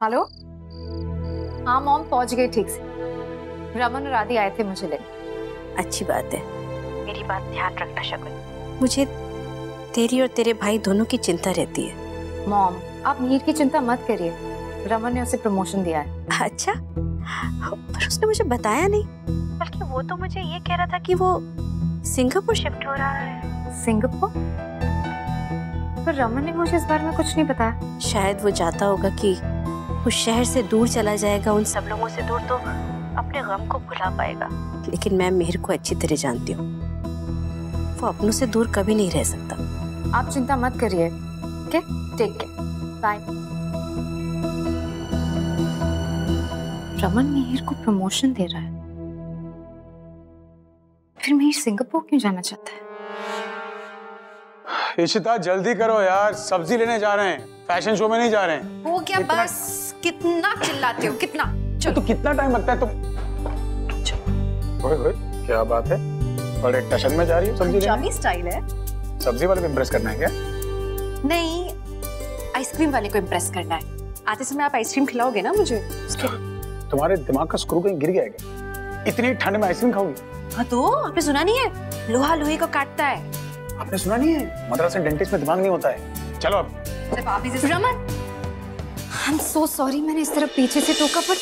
Hello. हाँ mom, पहुंच गई ठीक से। रमन और आदि आए थे मुझे लेने। अच्छी बात है। मेरी बात ध्यान रखना शगुन। मुझे तेरी और तेरे भाई दोनों की चिंता रहती है। मॉम, आप मीर की चिंता मत करिए। रमन ने उसे प्रमोशन दिया है। अच्छा, पर उसने मुझे बताया नहीं। बल्कि वो तो मुझे ये कह रहा था कि वो सिंगापुर शिफ्ट हो रहा है। सिंगापुर? पर रमन ने मुझे इस बारे में कुछ नहीं बताया। शायद वो चाहता होगा कि उस शहर से दूर चला जाएगा, उन सब लोगों से दूर, तो अपने गम को भुला पाएगा। लेकिन मैं मिहिर को अच्छी तरह जानती हूँ, वो अपनों से दूर कभी नहीं रह सकता। आप चिंता मत करिए। Okay, take care, bye. Raman Mihir को प्रमोशन दे रहा है, फिर मिहिर सिंगापुर क्यों जाना चाहता है? इशिता जल्दी करो यार, सब्जी लेने जा रहे हैं, फैशन शो में नहीं जा रहे हैं। हो गया बस। कितना चिल्लाते हो, कितना? चलो। तो कितना टाइम लगता है तुम? ओए ओए, क्या बात है, बड़े टशन में जा रही हो सब्जी लेने? पंजाबी स्टाइल है। सब्जी वाले को इम्प्रेस करना है क्या? नहीं, आइसक्रीम वाले को इम्प्रेस करना है। आते समय आप आइसक्रीम खिलाओगे ना मुझे? तुम्हारे दिमाग का स्क्रू कहीं गिर गया है क्या? इतनी ठंड में आइसक्रीम खाओगी? हाँ तो आपने सुना नहीं है, लोहा लोहे को काटता है। आपने सुना नहीं है, मद्रास से डेंटिस्ट में दिमाग नहीं होता है। चलो अब। रमन, I'm so sorry, मैंने इस तरफ पीछे से टोका, पर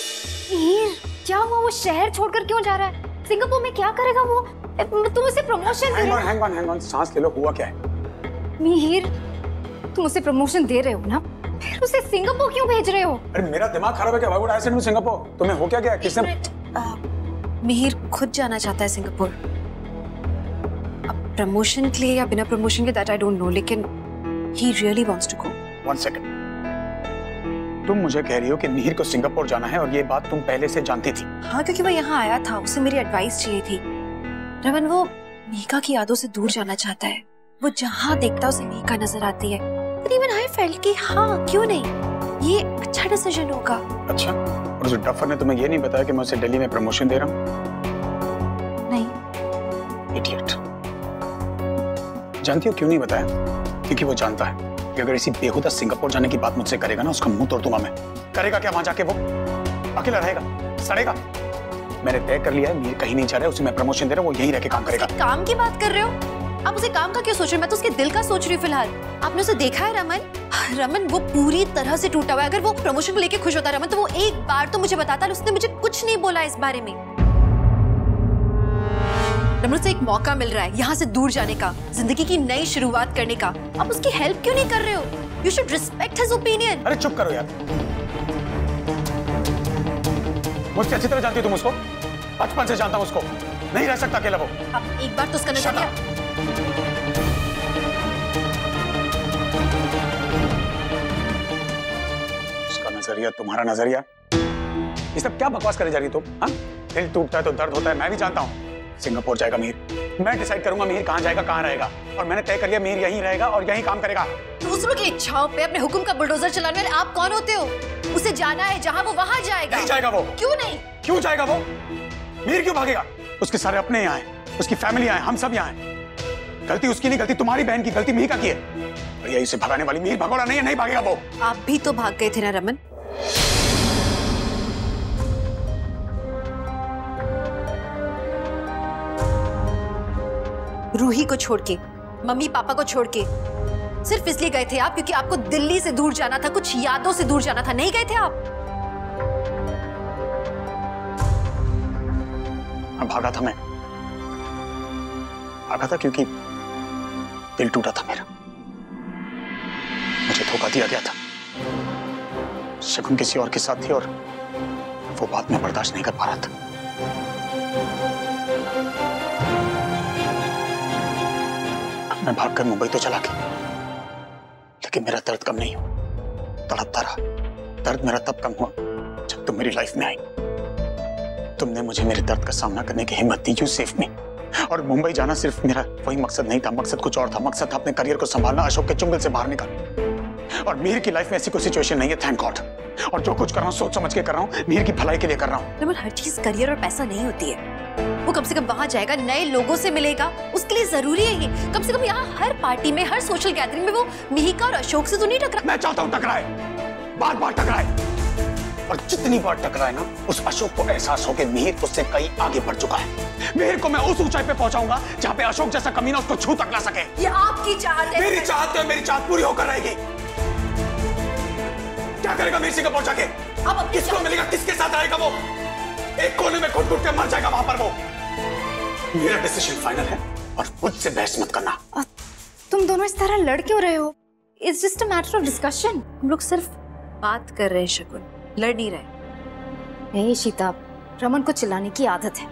मिहिर क्या हुआ? वो शहर छोड़कर क्यों जा रहा है? सिंगापुर में क्या करेगा वो? तुम उसे प्रमोशन दे रहे हो? हैंग ऑन, सांस ले लो। हुआ क्या है? मिहिर, तुम उसे प्रमोशन दे रहे हो ना, फिर उसे सिंगापुर क्यों भेज रहे हो? अरे मेरा दिमाग खराब है क्या? Why would I send him to Singapore? तुम्हें हो क्या? किसने? मिहिर खुद जाना चाहता है सिंगापुर। अब प्रमोशन के लिए या बिना प्रमोशन के, दैट आई डोंट नो, लेकिन he really wants to go. One second. तुम मुझे कह रही हो कि मिहिर को सिंगापुर जाना है और ये बात तुम पहले से जानती थी? हाँ, क्योंकि वो यहाँ आया था, उसे मेरी एडवाइस चाहिए थी। रमन, वो मीका की यादों से दूर जाना चाहता है। वो जहाँ देखता उसे मीका नजर आती है। But even I felt कि हाँ, क्यों नहीं, ये अच्छा डिसीजन होगा। अच्छा, और उस डफर ने तुम्हें ये नहीं बताया कि मैं उसे दिल्ली में प्रमोशन दे रहा हूँ? नहीं। इडियट। जानती हो क्यों नहीं बताया? क्योंकि वो जानता है कि अगर इसी बेहुदा सिंगापुर जाने की बात मुझसे करेगा ना, उसका मुंह तोड़ दूंगा मैं। करेगा क्या वहां जाके? वो अकेला रहेगा, सड़ेगा। मैंने तय कर लिया है, मिहिर कहीं नहीं जा रहा है, उसे मैं प्रमोशन दे रहा हूँ, वो यहीं रह के काम करेगा। काम की बात कर रहे हो आप? उसे काम का क्यों सोच रहे हो? मैं तो उसके दिल का सोच रही हूँ फिलहाल। आपने उसे देखा है रमन? रमन वो पूरी तरह से टूटा हुआ है। अगर वो प्रमोशन को लेके खुश होता रमन, तो वो एक बार तो मुझे बताता। उसने मुझे कुछ नहीं बोला इस बारे में। रमन से एक मौका मिल रहा है यहाँ से दूर जाने का, जिंदगी की नई शुरुआत करने का। आप उसकी हेल्प क्यों नहीं कर रहे हो? You should respect his opinion. अरे चुप करो यार, मुझसे अच्छी तरह जानती हो तुम उसको, बचपन से जानता हूँ उसको। नहीं रह सकता अकेला वो। अब एक बार तो उसका नजरिया। उसका नजरिया, तुम्हारा नजरिया, ये सब क्या बकवास करे जा रही तुम? हाँ, दिल टूटता है तो दर्द होता है, मैं भी जानता हूँ। सिंगापुर जाएगा मिहिर, मैं डिसाइड करूंगा मिहिर कहाँ जाएगा, कहाँ रहेगा, और मैंने तय कर लिया मिहिर यहीं रहेगा और यहीं काम करेगा। दूसरों की इच्छाओं पे अपने हुक्म का बुलडोजर चलाने वाले आप कौन होते हो? उसे जाना है जहाँ, वो वहाँ जाएगा। नहीं जाएगा वो। क्यों नहीं? क्यों जाएगा वो? मिहिर क्यों भागेगा? उसके सारे अपने यहाँ हैं, उसकी फैमिली यहाँ है, हम सब यहाँ हैं। गलती उसकी नहीं, गलती तुम्हारी बहन की, गलती मिहिर का की है। और यही उसे भगाने वाली मिहिर भगोड़ा नहीं है, नहीं भागेगा वो। आप भी तो भाग गए थे ना रमन? रूही को छोड़ के, मम्मी पापा को छोड़ के, सिर्फ इसलिए गए थे आप क्योंकि आपको दिल्ली से दूर जाना था, कुछ यादों से दूर जाना था। नहीं गए थे आप? भागा था मैं, भागा था क्योंकि दिल टूटा था मेरा। मुझे धोखा दिया गया था। शगुन किसी और के साथ थी और वो बात मैं बर्दाश्त नहीं कर पा रहा था। मैं भागकर मुंबई तो चला गया, लेकिन मेरा दर्द कम नहीं हुआ। तड़पता रहा। दर्द मेरा तब कम हुआ जब तुम मेरी लाइफ में आई। तुमने मुझे मेरे दर्द का सामना करने की हिम्मत दी। You save me. और मुंबई जाना सिर्फ मेरा वही मकसद नहीं था, मकसद कुछ और था। मकसद था अपने करियर को संभालना, अशोक के चुंगल से बाहर निकलना। और मिहिर की लाइफ में ऐसी कोई सिचुएशन नहीं है, थैंक गॉड। और जो कुछ कर रहा हूँ सोच समझ के कर रहा हूँ, मिहिर की भलाई के लिए कर रहा हूँ। हर चीज करियर और पैसा नहीं होती है। वो कम से कम वहां जाएगा, नए लोगों से मिलेगा, उसके लिए जरूरी है ये। कम से कम यहाँ हर पार्टी में, हर सोशल गैदरिंग में वो मिहिका और अशोक से तो नहीं टकरा। मैं चाहता हूँ टकराए, बार बार टकराए। और जितनी बार टकराए ना, उस अशोक को एहसास हो कि मिहिर उससे कहीं आगे बढ़ चुका है। मिहिर को मैं उस ऊंचाई पे पहुंचाऊंगा जहां पे अशोक जैसा कमीना उसको छू तक ना सके। ये आपकी चाहत है। मेरी चाहत है, मेरी चाहत पूरी होकर रहेगी। क्या करेगा मिहिर सिंह पहुंचा के? अब किसको मिलेगा, किसके साथ आएगा वो? एक कोने में घुट घुट के मर जाएगा वहां पर वो। मेरा डिसीजन फाइनल है और मुझसे बहस मत करना। तुम दोनों इस तरह लड़ क्यों रहे हो? It's just a matter of discussion. हम लोग सिर्फ बात कर रहे हैं शगुन, लड़ नहीं रहे। नहीं शीता, रमन को चिल्लाने की आदत है।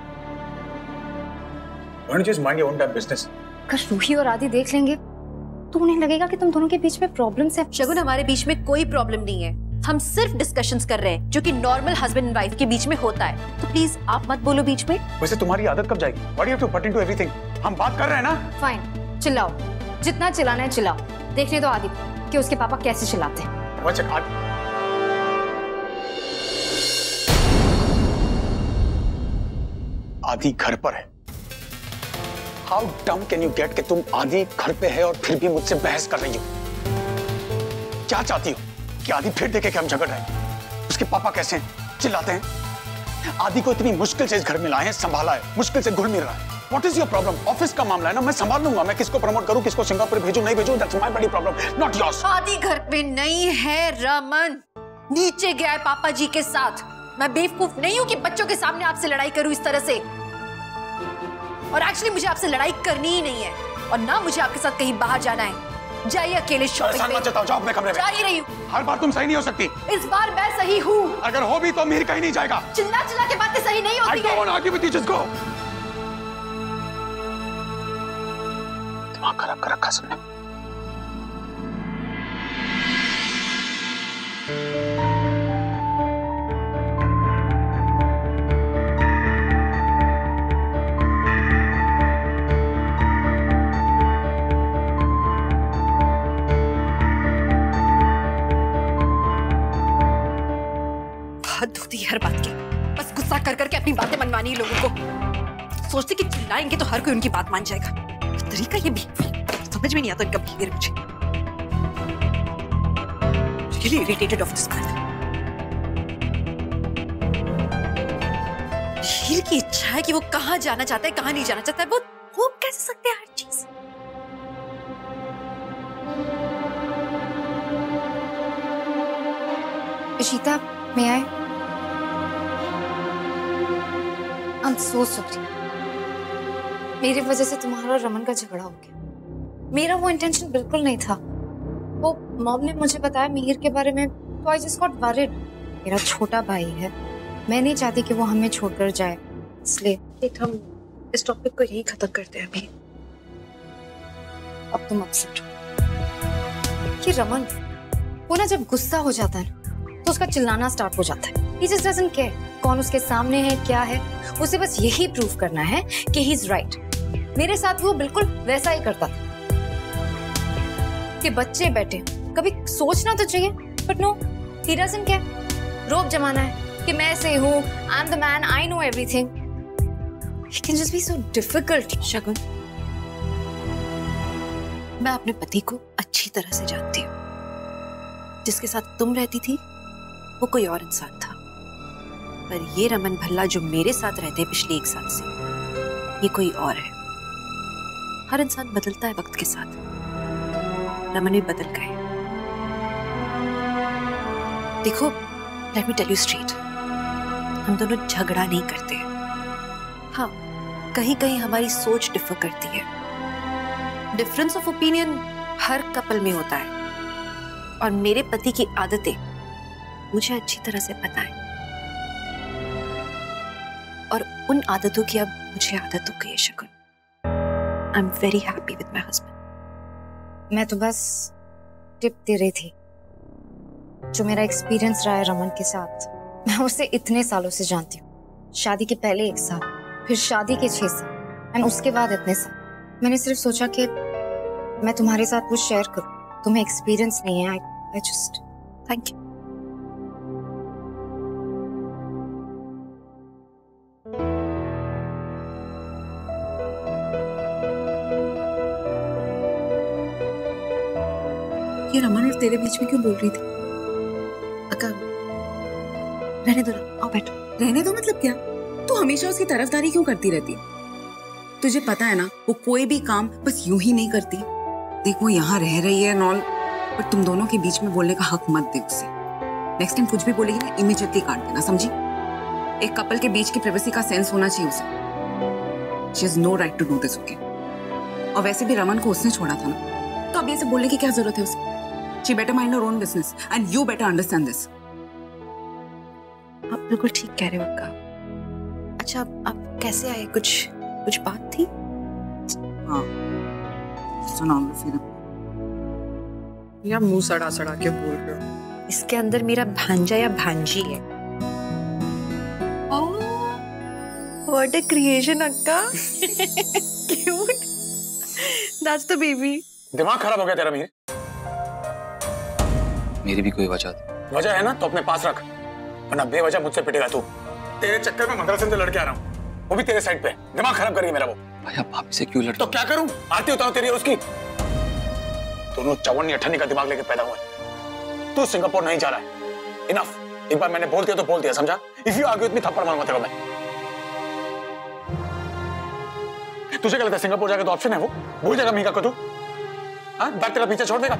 Why don't you just mind your own damn business? अगर रूही और आदि देख लेंगे तो उन्हें लगेगा कि तुम दोनों के बीच में प्रॉब्लम्स है। शगुन, हमारे बीच में कोई प्रॉब्लम नहीं है। हम सिर्फ डिस्कशंस कर रहे हैं जो कि नॉर्मल हस्बैंड एंड वाइफ के बीच में होता है। तो प्लीज आप मत बोलो बीच में। वैसे तुम्हारी आदत कब जाएगी? Why do you have to butt into everything? हम बात कर रहे हैं ना। फाइन, चिल्लाओ, जितना चिल्लाना है चिल्लाओ। देखने दो आदि कि उसके पापा कैसे चिल्लाते हैं। आदि घर पर है। How dumb can you get कि तुम आदि घर पे है और फिर भी मुझसे बहस कर रही हो? क्या चाहती हो कि आदि फिर देखे कि हम झगड़ रहे हैं? उसके पापा कैसे हैं? चिल्लाते हैं। आदि को इतनी मुश्किल से इस घर में लाए हैं, संभाला है, मुश्किल से घुल मिल रहा है। What is your problem? Office का मामला है ना, मैं संभाल लूंगा। मैं किसको प्रमोट करूं, किसको सिंगापुर भेजूं, नहीं भेजूं, that's my bloody problem, not yours. आदि घर पे नहीं है रमन, नीचे गया है पापा जी के साथ। मैं बेवकूफ नहीं हूँ कि बच्चों के सामने आपसे लड़ाई करूं इस तरह से। और एक्चुअली मुझे आपसे लड़ाई करनी ही नहीं है और ना मुझे आपके साथ कहीं बाहर जाना है। जाइए अकेले शॉपिंग पे। जाओ अपने कमरे में। जा ही रही हूँ। हर बार तुम सही नहीं हो सकती। इस बार मैं सही हूँ। अगर हो भी तो मिहिर कहीं नहीं जाएगा। चिल्ला चिल्ला के बातें सही नहीं होती I don't want to argue with you, just go. दिमाग खराब कर रखा सबने। हद होती है हर बात की। बस गुस्सा कर करके अपनी बातें मनवानी है लोगों को। सोचते कि चिल्लाएंगे तो हर कोई उनकी बात मान जाएगा। तरीका ये भी समझ में नहीं आता इनका बिहेवियर मुझे। Really irritated of this man. हील की इच्छा है कि वो कहाँ जाना चाहता है, कहाँ नहीं जाना चाहता है। वो कैसे सकते हैं हर चीज। ईशिता, may I? I'm so sorry. मेरी वजह से तुम्हारा और रमन का झगड़ा हो गया। मेरा वो इंटेंशन बिल्कुल नहीं था। वो मॉम ने मुझे बताया मिहिर के बारे में, तो I just got worried. मेरा छोटा भाई है, मैं नहीं चाहती कि वो हमें छोड़कर जाए, इसलिए हम इस टॉपिक को यही खत्म करते हैं अभी। अब तुम अपसेट हो। ये रमन, वो ना जब गुस्सा हो जाता है तो उसका चिल्लाना स्टार्ट हो जाता है। He just doesn't care कौन उसके सामने है, क्या है। उसे बस यही प्रूव करना है कि he is right. मेरे साथ वो बिल्कुल वैसा ही करता था कि बच्चे बैठे कभी सोचना तो चाहिए, but no, he doesn't care. रोब जमाना है कि मैं से हूँ, I'm the man, I know everything. He can just be so difficult. शगुन, मैं अपने पति को अच्छी तरह से जानती हूँ। जिसके साथ तुम रहती थी वो कोई और इंसान था, पर ये रमन भल्ला जो मेरे साथ रहते हैं पिछले 1 साल से, ये कोई और है। हर इंसान बदलता है वक्त के साथ। रमन भी बदल गए। देखो, let me tell you straight, हम दोनों झगड़ा नहीं करते हैं। हाँ, कहीं कहीं हमारी सोच डिफर करती है। Difference of opinion her couple में होता है और मेरे पति की आदतें मुझे अच्छी तरह से पता है और उन आदतों की अब मुझे आदत हो गई है। Shagun, I am very happy with my husband. मैं तो बस टिप दे रही थी। जो मेरा एक्सपीरियंस रहा है रमन के साथ, मैं उसे इतने सालों से जानती हूँ। शादी के पहले 1 साल, फिर शादी के 6 साल, एंड उसके बाद इतने साल। मैंने सिर्फ सोचा कि मैं तुम्हारे साथ वो शेयर करूँ। तुम्हें एक्सपीरियंस नहीं है। I just thank you. ये रमन और तेरे बीच में क्यों बोल रही थी? अगर रहने दो ना, आओ बैठो। रहने दो मतलब क्या? तू हमेशा उसकी तरफदारी क्यों करती रहती है? तुझे पता है ना वो कोई भी काम बस यूं ही नहीं करती। देख वो यहाँ रह रही है नॉल, पर तुम दोनों के बीच में बोलने का हक मत दे उसे। नेक्स्ट टाइम कुछ भी बोलेगी ना इमीडिएटली काट देना, समझी? एक कपल के बीच की प्राइवेसी का सेंस होना चाहिए उसे। She has no right to do this, okay? और वैसे भी रमन को उसने छोड़ा था ना, तो अब ये सब बोलने की क्या जरूरत है उसे? She better mind her own business and you better understand this. आप बिल्कुल ठीक कह रहे हो अक्का। अच्छा आप कैसे आए? कुछ बात थी? हाँ सुनाओ फिर। या मुंह सड़ा सड़ा के बोल रहे हो। इसके अंदर मेरा भांजा या भांजी है। What a creation अक्का। Cute. That's the baby. दिमाग खराब हो गया तेरा मीर? मेरी भी कोई वजह है ना तो अपने पास रख, वरना बेवजह मुझसे पिटेगा तू। तेरे चक्कर में मदरसे से लड़के आ रहा हूँ, वो भी तेरे साइड पे। दिमाग खराब करेगी मेरा वो। भैया भाभी से क्यों लड़ते? तो क्या करूं? आरती उतारो तेरी और उसकी। दोनों 54-58 का दिमाग लेके पैदा हुए। तू सिंगापुर नहीं जा रहा है। इनफ। एक बार मैंने बोल दिया तो बोल दिया, समझा? If you argue with me थप्पड़ मारूंगा तेरे को मैं। तुझे क्या लगता है सिंगापुर जाकर तो ऑप्शन है वो? भूल जाएगा मीका को तू? हाँ बैग तेरा पीछे छोड़ देगा?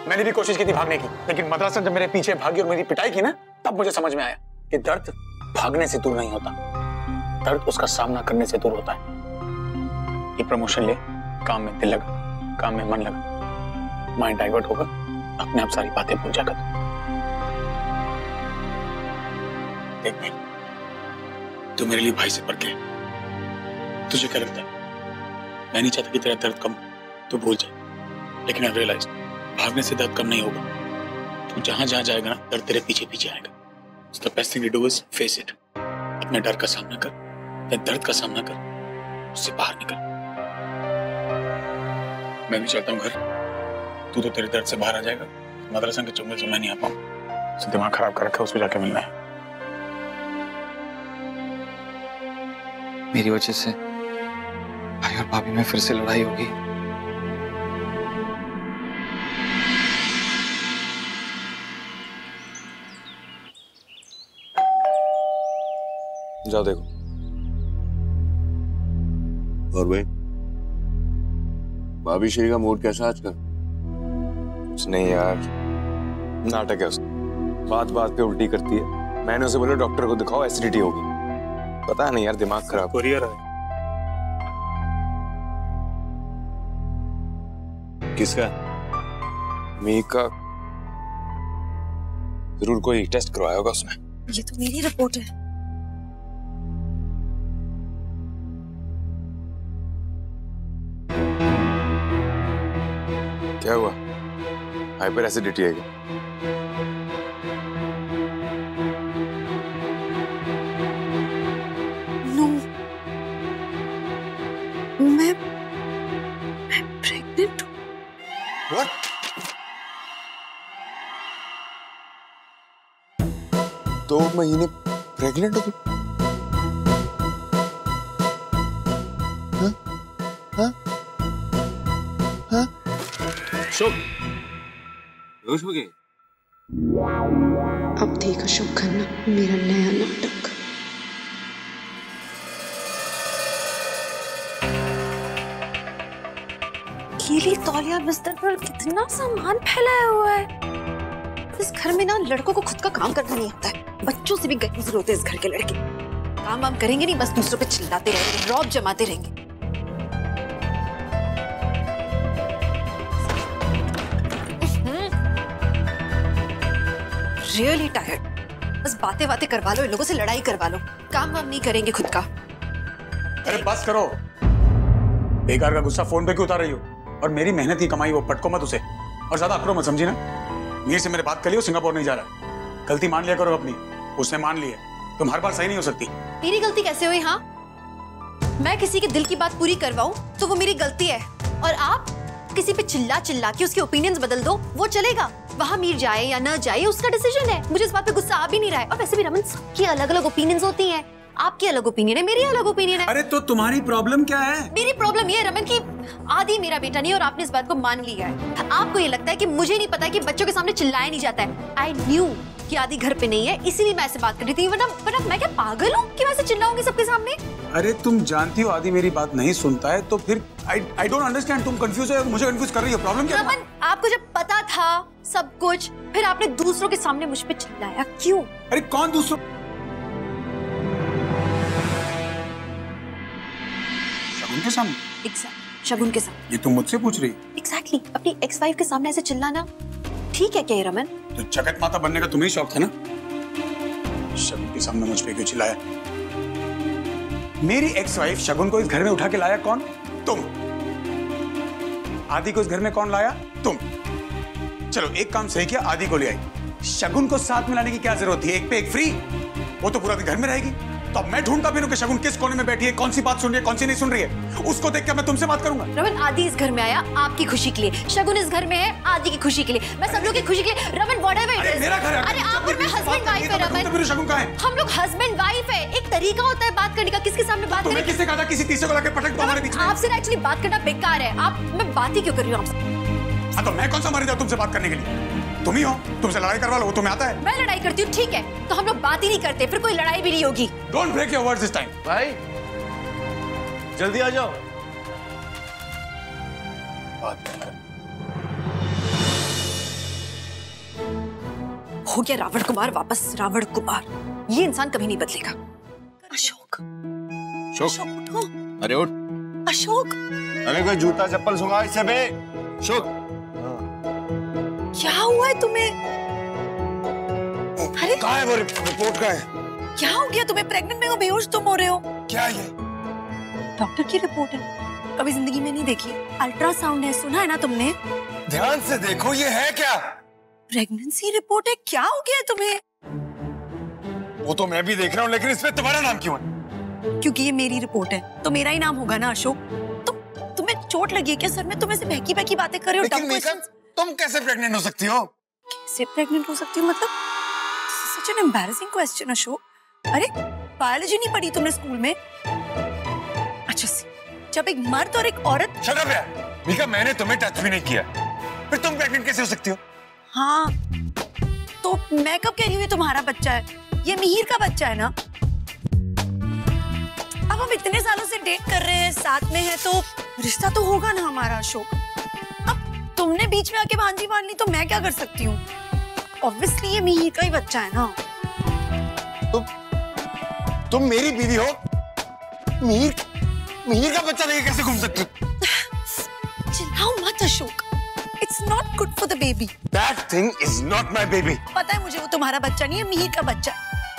मैंने भी कोशिश की थी भागने की, लेकिन मदरसा जब मेरे पीछे भागी और मेरी पिटाई की ना, तब मुझे समझ में आया कि दर्द भागने से दूर नहीं होता, दर्द उसका सामना करने से दूर होता है। ये प्रमोशन ले, काम में दिल लगा, काम में मन लगा, माइंड डाइवर्ट होगा, अपने आप सारी बातें भूल जाकर। देख भाई, तू मेरे लिए भाई से बढ़ के। तुझे क्या लगता है मैं नहीं चाहता कि तेरा दर्द कम, तू भूल जाए, लेकिन आई रियलाइज भागने से दर्द कम नहीं होगा। तू जहां जहां जाएगा ना, दर्द तेरे पीछे पीछे आएगा। So the best thing to do is face it. अपने डर का सामना कर, अपने दर्द का सामना कर, उससे बाहर निकल। मैं भी चलता हूँ घर, तू तो तेरे दर्द से बाहर आ जाएगा। मदरसा के चुंगल से मैं नहीं आ पाऊँ। so दिमाग खराब कर रखा है, उसको जाके मिलना है। मेरी वजह से भाई और भाभी में फिर से लड़ाई होगी। जाओ देखो। और भाई भाभी श्री का मूड कैसा आजकल? कुछ नहीं यार, नाटक है उसका, बात बात पे उल्टी करती है। मैंने उसे बोला डॉक्टर को दिखाओ, एसिडिटी होगी। पता नहीं यार, दिमाग खराब। कोरियर है किसका? मीका। जरूर कोई टेस्ट करवाया होगा उसने। ये तो मेरी रिपोर्ट है। क्या हुआ? हाइपर एसिडिटी है क्या? नो, मैं प्रेग्नेंट हूँ। What? 2 महीने प्रेग्नेंट हो तुम? हाँ? हाँ? हाँ? शुभ हो गई। अब देखो शुभ खन्ना मेरा नया नाटक। अकेली तौलिया बिस्तर पर कितना सामान फैलाया हुआ है। इस घर में ना लड़कों को खुद का काम करना नहीं आता है। बच्चों से भी गैर होते हैं इस घर के लड़के। काम वाम करेंगे नहीं, बस दूसरों पे चिल्लाते रहेंगे, रौब जमाते रहेंगे। Really tired. बस बातें बातें करवा लो, इन लोगों से लड़ाई करवा लो, काम वाम नहीं करेंगे खुद का। अरे बस करो, बेकार का गुस्सा फोन पे क्यों उतार रही हो? और मेरी मेहनत की कमाई वो पटको मत उसे, और ज्यादा अकड़ो मत, समझी ना? मीर से मेरे बात कर लियो, सिंगापुर नहीं जा रहा। गलती मान लिया करो अपनी, उसने मान ली है। तुम हर बार सही नहीं हो सकती। मेरी गलती कैसे हुई? हाँ, मैं किसी के दिल की बात पूरी करवाऊं तो वो मेरी गलती है, और आप किसी पे चिल्ला चिल्ला के उसके ओपिनियंस बदल दो, वो चलेगा? वहां मीर जाए या न जाए उसका डिसीजन है। मुझे इस बात पे गुस्सा आ भी नहीं रहा है। और वैसे भी रमन, सबकी अलग अलग ओपिनियंस होती हैं। आपकी अलग ओपिनियन है, मेरी अलग ओपिनियन है। अरे तो तुम्हारी प्रॉब्लम क्या है? मेरी प्रॉब्लम ये है रमन कि आदि मेरा बेटा नहीं, और आपने इस बात को मान लिया है। आपको ये लगता है कि मुझे नहीं पता कि बच्चों के सामने चिल्लाया नहीं जाता है। आई न्यू कि आदि घर पे नहीं है, इसीलिए मैं ऐसे बात कर रही थी। वरना मैं क्या पागल हूँ कि मैं ऐसे चिल्लाऊंगी सबके सामने? अरे तुम जानती हो आदि मेरी बात नहीं सुनता है, तो फिर आई डोंट अंडरस्टैंड। तुम कंफ्यूज है, मुझे कंफ्यूज कर रही हो। प्रॉब्लम क्या है? रमन, आपको जब पता था सब कुछ, फिर आपने दूसरों के सामने मुझ पे चिल्लाया क्यों? अरे कौन दूसरों? शगुन के सामने? एग्जैक्ट, शगुन के सामने। ये तुम मुझसे पूछ रही? एग्जैक्टली, अपनी एक्स वाइफ के सामने ऐसे चिल्लाना ठीक है क्या रमन? तो जगत माता बनने का तुम्हें शौक था ना? शगुन के सामने मुझ पे क्यों चिल्लाया? मेरी एक्स वाइफ शगुन को इस घर में उठा के लाया कौन? तुम। आदि को इस घर में कौन लाया? तुम। चलो एक काम सही किया, आदि को ले आई। शगुन को साथ में लाने की क्या जरूरत थी? एक पे एक फ्री, वो तो पूरा दिन घर में रहेगी। तो अब मैं ढूंढता फिरूं कि शगुन किस कोने में बैठी है, कौन सी बात सुन रही है, कौन सी नहीं सुन रही है। उसको देख के मैं तुमसे बात करूंगा। रमन, आदि इस घर में आया आपकी खुशी के लिए, शगुन इस घर में है आदि की खुशी के लिए, मैं सब लोग की खुशी के लिए। रमन, व्हाटएवर इट इज, मेरा घर है। अरे आप और मैं हस्बैंड वाइफ है रमन। शगुन कहाँ है? हम लोग हस्बैंड वाइफ है, एक तरीका होता है बात करने का। किसके सामने बात करें? किसने कहा था किसी तीसरे को लाके पटक दो हमारे बीच में? आपसे एक्चुअली बात करना बेकार है। मैं बात ही क्यों कर रही हूँ आपसे? हाँ, तो मैं कौन सा मर जाऊँ तुमसे बात करने के लिए? तुम ही हो, तुमसे लड़ाई करवा लो, वो तुम्हें आता है? मैं लड़ाई करती हूँ, ठीक है, तो हम लोग बात ही नहीं करते, फिर कोई लड़ाई भी नहीं होगी। Don't break your words this time. भाई जल्दी आ जाओ। बात कर। हो गया रावण कुमार वापस रावण कुमार। ये इंसान कभी नहीं बदलेगा। अशोक, अशोक उठो। अरे उठ अशोक। अरे कोई जूता चप्पल सुंघा इससे बे। अशोक, क्या हुआ है तुम्हें? अरे कहाँ है वो रिपोर्ट? कहाँ है? क्या हो गया तुम्हें? प्रेग्नेंट में हो, बेहोश तुम हो रहे हो। क्या ये? डॉक्टर की रिपोर्ट है, कभी जिंदगी में नहीं देखी। अल्ट्रासाउंड है, सुना है ना तुमने? ध्यान से देखो, ये है क्या? प्रेगनेंसी रिपोर्ट है। क्या हो गया तुम्हें? वो तो मैं भी देख रहा हूँ, लेकिन इसमें तुम्हारा नाम क्यों है? क्योंकि ये मेरी रिपोर्ट है तो मेरा ही नाम होगा ना अशोक। तुम्हें चोट लगी है क्या सर में? तुम ऐसे बहकी बहकी बातें कर रहे हो। लेकिन मीका, तुम कैसे प्रेग्नेंट हो सकती हो? कैसे प्रेग्नेंट हो सकती हो मतलब? Such an embarrassing question Ashok. अरे बायोलॉजी नहीं पढ़ी तुमने स्कूल में? अच्छा जब एक मर्द और एक औरत। शट अप यार मीका, मैंने तुम्हें टच भी नहीं किया, फिर तुम प्रेग्नेंट कैसे हो सकती हो? हाँ तो मैं कब कह रही हूँ तुम्हारा बच्चा है? ये मिहिर का बच्चा है ना। अब हम इतने सालों से डेट कर रहे हैं, साथ में है, तो रिश्ता तो होगा ना हमारा अशोक। अब तुमने बीच में आके भांजी मान ली तो मैं क्या कर सकती हूँ? ऑब्वियसली ये मिहिर का ही बच्चा है ना। तुम मेरी बीवी हो, मिहिर का बच्चा लेके कैसे घूम सकती हो? चिल्लाओ मत Ashok, it's not good for the baby. That thing is not my baby. पता है मुझे वो तुम्हारा बच्चा नहीं है, मिहिर का बच्चा।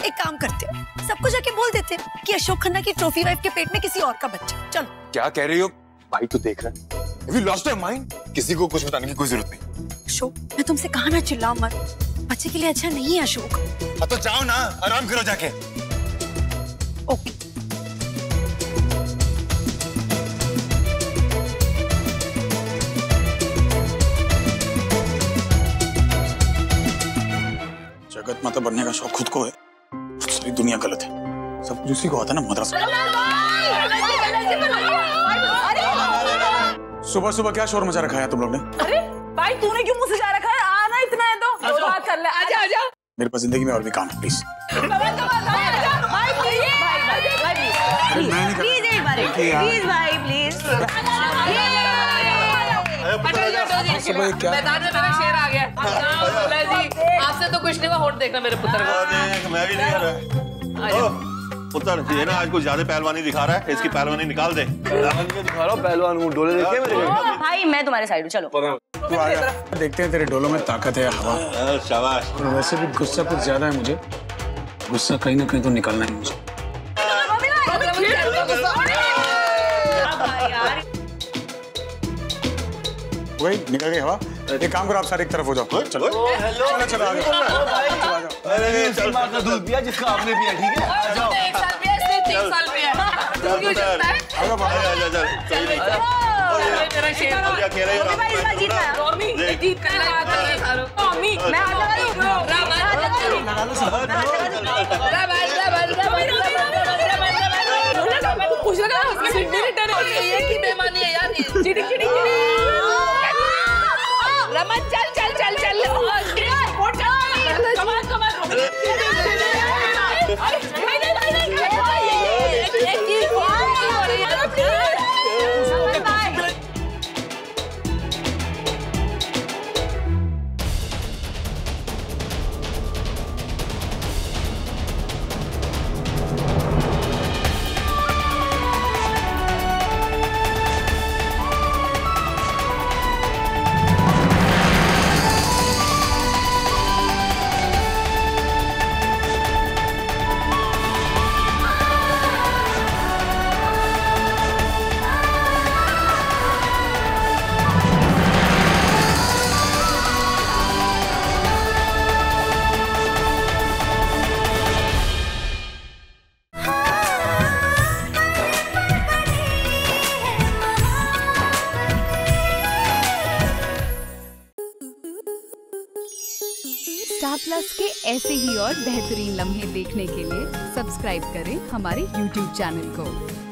एक काम करते हो, सबको जाके बोल देते कि अशोक खन्ना की ट्रॉफी वाइफ के पेट में किसी और का बच्चा। चलो। क्या कह रही हो? भाई तो देख रहा है। Have you lost your mind? किसी को कुछ बताने की कोई जरूरत नहीं। अशोक मैं तुमसे कहा ना चिल्लाओ मत, बच्चे के लिए अच्छा नहीं है अशोक। हाँ तो जाओ ना, आराम करो जाके। ओके। जगत माता बनने का शौक खुद को है, सारी दुनिया गलत है। सब कुछ उसी को आता है ना, मदरसा। सुबह सुबह क्या शोर मचा रखा है तुम लोग ने? अरे भाई तूने क्यों मुझसे जा रखा है? आना इतना है तो बात कर ले। आजा आजा। मेरे पास जिंदगी में और भी काम है, प्लीज। आपसे तो कुछ नहीं हुआ, होट देखना मेरे पुत्र को। मैं भी नहीं कर रहा पुत्र, ये ना आज कुछ ज्यादा पहलवानी दिखा रहा है, इसकी पहलवानी निकाल दे। दिखा रहा हूँ पहलवान हूँ, डोले देखे मेरे? भाई मैं तुम्हारे साइड हूँ, चलो। तू आ जा, देखते हैं तेरे डोलों में ताकत है, हवा। शाबाश। और वैसे भी गुस्सा कुछ ज्यादा है मुझे, गुस्सा कहीं ना कहीं तो निकलना है मुझे। वही निकल गई हवा। एक काम करो, आप सारे एक तरफ हो जाओ। चलो चलो चलो, आ जाओ। अरे चल मार का दूध पिया जिसका आपने पिया, ठीक है? आ जाओ। 1 साल पिया, इसने 3 साल पिया। तू क्यों चलता है? चल मेरा शेर अकेले ही भाई इस बार जीतना है। मम्मी जीत कर लगा कर। मम्मी मैं आ जा रही हूं। कुछ लगा सिडनी रिटर्न हो गई है कि बेईमानी है यार। चिटिंग चिटिंग रमन चल चल चल चल। कमाल कमाल स्टार प्लस के ऐसे ही और बेहतरीन लम्हे देखने के लिए सब्सक्राइब करें हमारे YouTube चैनल को।